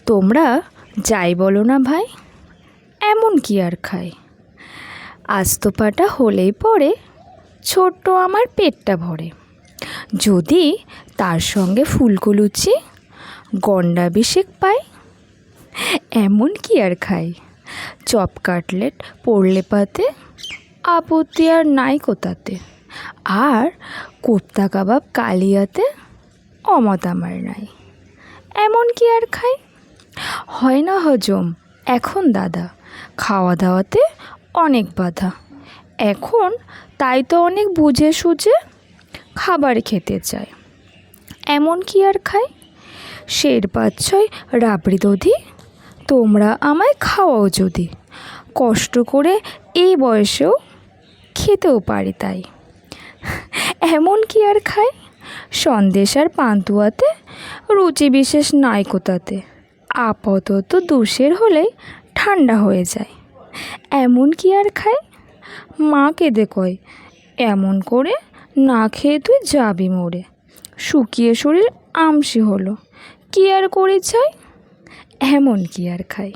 তোমরা যাই বলো না ভাই, এমন কি আর খাই? আস্ত পাটা হলেই পরে ছোট্ট আমার পেটটা ভরে। যদি তার সঙ্গে ফুলকো লুচি গন্ডাভিষেক পাই, এমন কি আর খাই? চপ কাটলেট পড়লে পাতে, আপত্তি আর নাই কোথাতে। আর কোপ্তা কাবাব কালিয়াতে, অমত আমার নাই। এমন কি আর খাই? হয় না হজম এখন দাদা, খাওয়া দাওয়াতে অনেক বাধা। এখন তাই তো অনেক বুঝে সুঝে খাবার খেতে চায়। এমন কি আর খাই? শের পাঁচ ছয় রাবড়ি দধি, তোমরা আমায় খাওয়াও যদি। কষ্ট করে এই বয়সেও খেতেও পারি তাই। এমন কি আর খাই? সন্দেশ আর পান্তুয়াতে, রুচি বিশেষ নাই কোথাতে। আপাতত দুশের হলেই ঠান্ডা হয়ে যায়। এমন কি আর খাই? মা কেঁদে কয়, এমন করে না খেয়ে তুই যাবি মরে। শুকিয়ে শরীর আমসি হলো, কি আর করি চাই? এমন কি আর খাই?